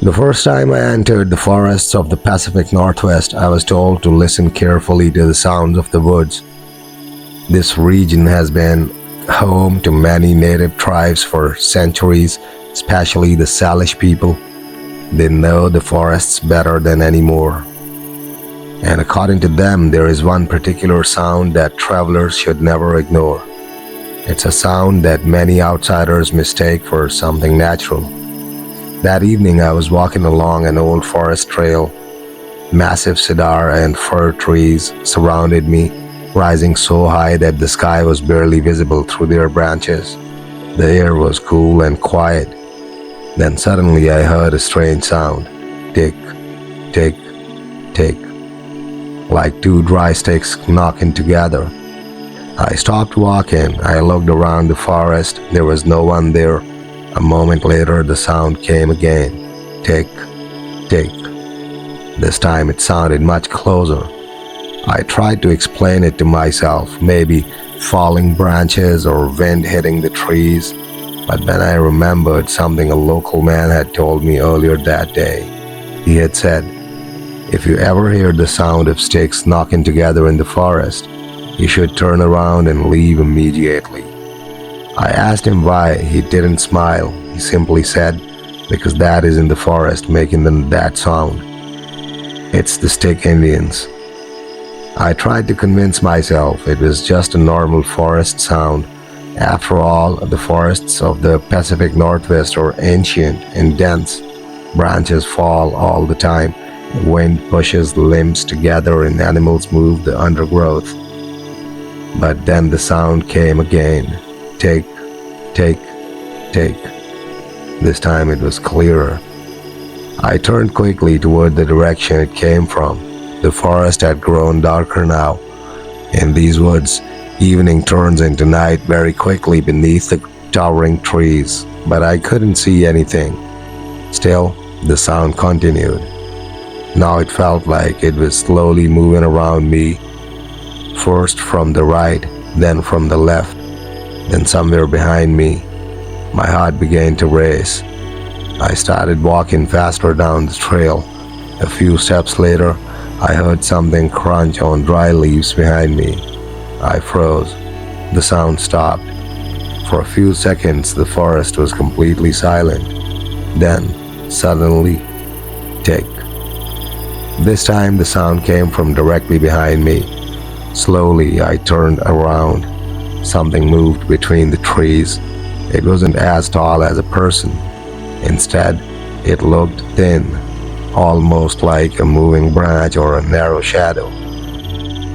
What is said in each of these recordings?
The first time I entered the forests of the Pacific Northwest, I was told to listen carefully to the sounds of the woods. This region has been home to many native tribes for centuries, especially the Salish people. They know the forests better than any more. And according to them, there is one particular sound that travelers should never ignore. It's a sound that many outsiders mistake for something natural. That evening, I was walking along an old forest trail. Massive cedar and fir trees surrounded me, rising so high that the sky was barely visible through their branches. The air was cool and quiet. Then suddenly I heard a strange sound. Tick, tick, tick, like two dry sticks knocking together. I stopped walking. I looked around the forest. There was no one there. A moment later, the sound came again. Tick, tick. This time it sounded much closer. I tried to explain it to myself, maybe falling branches or wind hitting the trees, but then I remembered something a local man had told me earlier that day. He had said, "If you ever hear the sound of sticks knocking together in the forest, you should turn around and leave immediately." I asked him why. He didn't smile. He simply said, "Because that is in the forest making that sound. It's the stick Indians." I tried to convince myself it was just a normal forest sound. After all, the forests of the Pacific Northwest are ancient and dense. Branches fall all the time. The wind pushes the limbs together and animals move the undergrowth. But then the sound came again. Tick, tick, tick. This time it was clearer. I turned quickly toward the direction it came from. The forest had grown darker now. In these woods, evening turns into night very quickly beneath the towering trees, but I couldn't see anything. Still, the sound continued. Now it felt like it was slowly moving around me, first from the right, then from the left, then somewhere behind me. My heart began to race. I started walking faster down the trail. A few steps later, I heard something crunch on dry leaves behind me. I froze. The sound stopped. For a few seconds, the forest was completely silent. Then, suddenly, tick. This time, the sound came from directly behind me. Slowly, I turned around. Something moved between the trees. It wasn't as tall as a person. Instead, it looked thin, almost like a moving branch or a narrow shadow.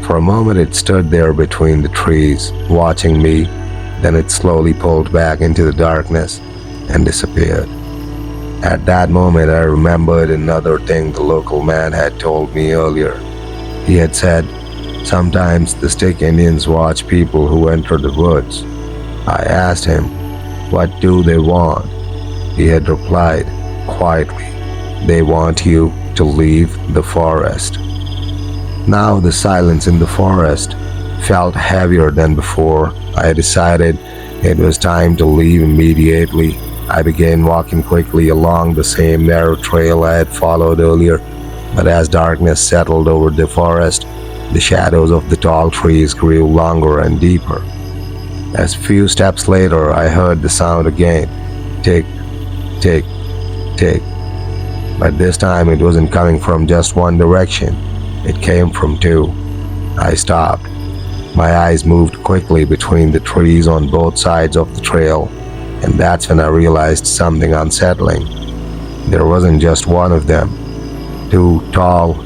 For a moment it stood there between the trees, watching me, then it slowly pulled back into the darkness and disappeared. At that moment I remembered another thing the local man had told me earlier. He had said, "Sometimes the stick Indians watch people who enter the woods." I asked him, "What do they want?" He had replied, quietly, "They want you to leave the forest." Now the silence in the forest felt heavier than before. I decided it was time to leave immediately. I began walking quickly along the same narrow trail I had followed earlier, but as darkness settled over the forest, the shadows of the tall trees grew longer and deeper. As few steps later, I heard the sound again. Tick, tick, tick. But this time it wasn't coming from just one direction. It came from two. I stopped. My eyes moved quickly between the trees on both sides of the trail, and that's when I realized something unsettling. There wasn't just one of them. Two tall,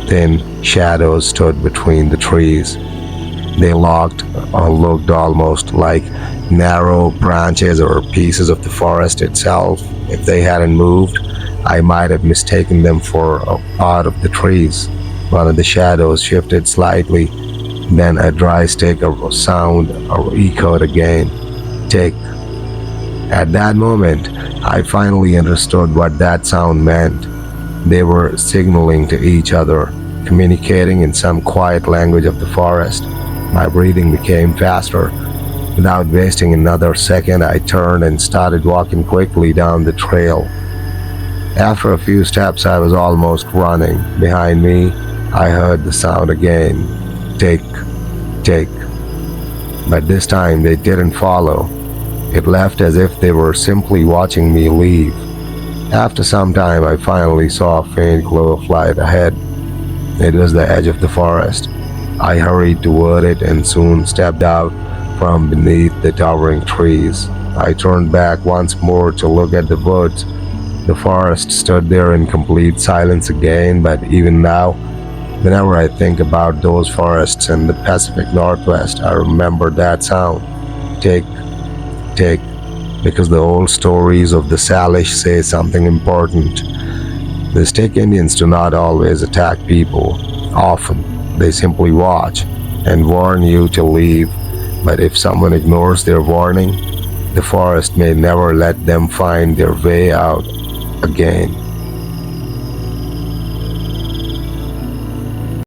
thin shadows stood between the trees. They looked almost like narrow branches or pieces of the forest itself. If they hadn't moved, I might have mistaken them for a part of the trees. One of the shadows shifted slightly, then a dry stick sound echoed again. Tick. At that moment, I finally understood what that sound meant. They were signaling to each other, communicating in some quiet language of the forest. My breathing became faster. Without wasting another second, I turned and started walking quickly down the trail. After a few steps, I was almost running. Behind me, I heard the sound again. Tick, tick. But this time they didn't follow. It left as if they were simply watching me leave. After some time, I finally saw a faint glow of light ahead. It was the edge of the forest. I hurried toward it and soon stepped out from beneath the towering trees. I turned back once more to look at the woods. The forest stood there in complete silence again, but even now, whenever I think about those forests in the Pacific Northwest, I remember that sound. Tick, tick, because the old stories of the Salish say something important. The Stick Indians do not always attack people. Often, they simply watch and warn you to leave, but if someone ignores their warning, the forest may never let them find their way out again.